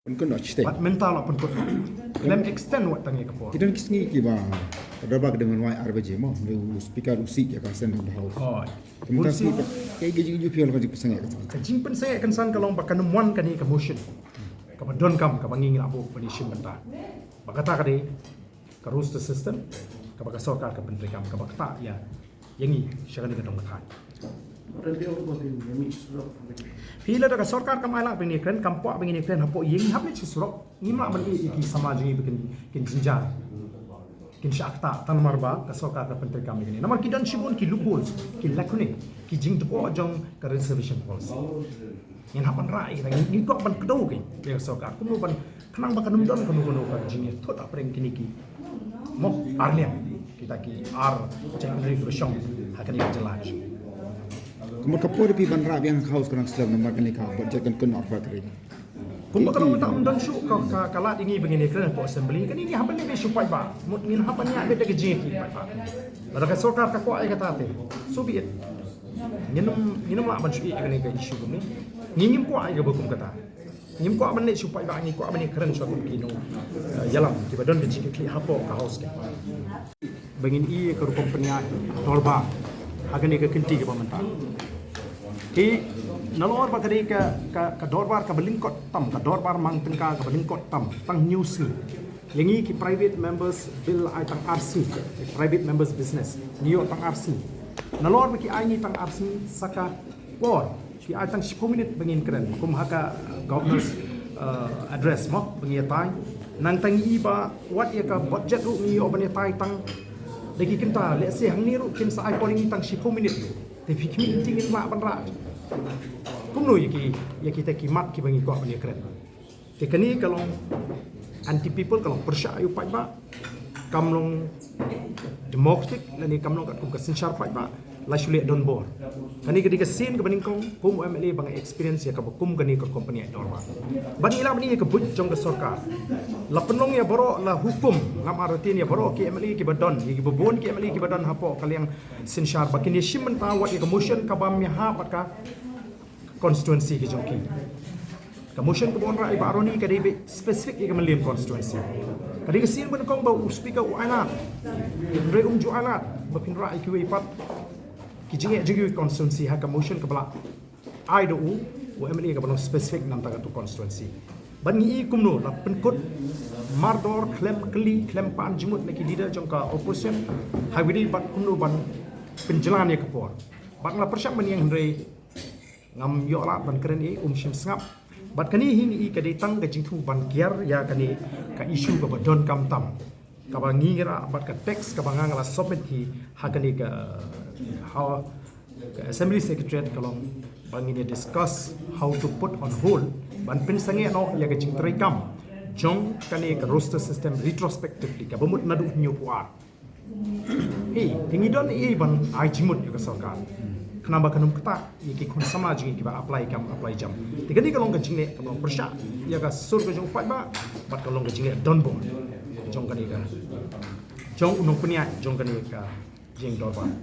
Kan nak cerita. Bat mental pun kot. Lem extend wat tangi kapor. Kita nak kisah ki ba. Kadang dengan YR baje mo. Lu speaker usik ya kasen dalam house. Oh. Kemudian si kayak gaji piol ka pasang ya. Kajing pen saya kan san kalau bakan muan kan ni motion. Kapadon kam kabanging abu penishin benta. Bakata kadi ka rooster system kabaka sokar ka pentri kam kabakta ya. Yangi syakan ni kadang makan. Pila dah सरकार Kamala begini kan kampuk begini kan hapo yang habis susurok ni mak bagi iki samaj ni begini kin jinjar kin syakta tan marba ka सरकार ka pentri kami begini namar kidan shibun ki loophole ki lakune ki jing to jong ka reservation policy yang hapan rai ni kok ban kedau ke ya सरकार kumu ban kenang bakan numdon kanu ka jing thot apreng kini ki mo arliam kita ki ar cek dari bersong hakani jelas Kemudian kapur pi ban rab yang house kerang selam nomor kan ka budget kan kun offer tadi. Kumba kalau tak undang syuk ka kalat ini begini kan po assembly kan ini hapan ni supaya ba mut ngin hapan ni ada ke jeki ba ba ka सरकार ka ko ai kata te so be it ngin mak ban syuk kan ka issue ni ngin ko ai ga bukum kata ngin ko ban ni supaya ba ngin ko ban ni keren so ko kino jalan tiba don ke jeki hapo ka house ke bangin i ke company norba agan ni ke kinti ke pemerintah Ki nalor ba kadi ka dorbar ka belingkot tam ka dorbar mang tengka ka belingkot tam tang news ni yangi ki private members bill ai tang RC private members business niyo tang RC nalor ba ki ai ni tang RC saka por ki ai tang 10 minit bangin keren kum haka governor's address mo bangi tai nang tang iba what ya ka budget ru ni o bani tai tang lagi kita let's say hang ni ru kin sa ai calling tang 10 minit tapi kimi tingin mak ban ra kumno ya kita kimat ki bangi ko ni keren tekani kalau anti people kalau persyayu pai ba kamlong democratic lani kamlong kat kum ka sin sharp pai ba la shule don bor kani kedi ka sin ka baning kong kum MLA bang experience ya ka kum kani ka company dor ba bani la bani ka buj jong ka sarkar la penong ya boro la hukum ngam aratin ya boro ki MLA ki badon ki bobon ki MLA ki badon hapo kaliang sin sharp ba kini shim mentawat ya ka motion ka bam ya ha ka constituency ke jongki kemudian kebon rai baroni ke debe spesifik ke melim constituency kadi ke sin ben kong ba speaker ualat re ju alat bapin rai ki wepat ki jinge jigi constituency ha kemudian ke bala ai do u MLA ke bala spesifik nam ta tu constituency ban ni kumno la penkut mardor klem kli klem pan jimut neki leader jongka opposition ha widi bat kumno ban penjelan ya kepor bang la persyap men yang re ngam yo la ban keren ni shim sngap bat kani hini i kadi tang ka jingthu ban kiar ya kani ka issue ka badon kam tam ka ba ngira bat ka text ka bang ngala submit hi ha kani ka how assembly secretariat kalong bang ini discuss how to put on hold ban pin sange no ya ka jingtrai kam jong kani ka roster system retrospectively ka bamut nadu nyu puar hey tingi don i ban ai jimut yo ka sarkar kenapa kanum kata iki kun sama jingi kiba apply jam tigani kalong ka jingle kalong persya ya ka sur ka jong pai ba bat kalong ka jingle don bo jong kani ka jong unong punya jong kani ka jing dor ba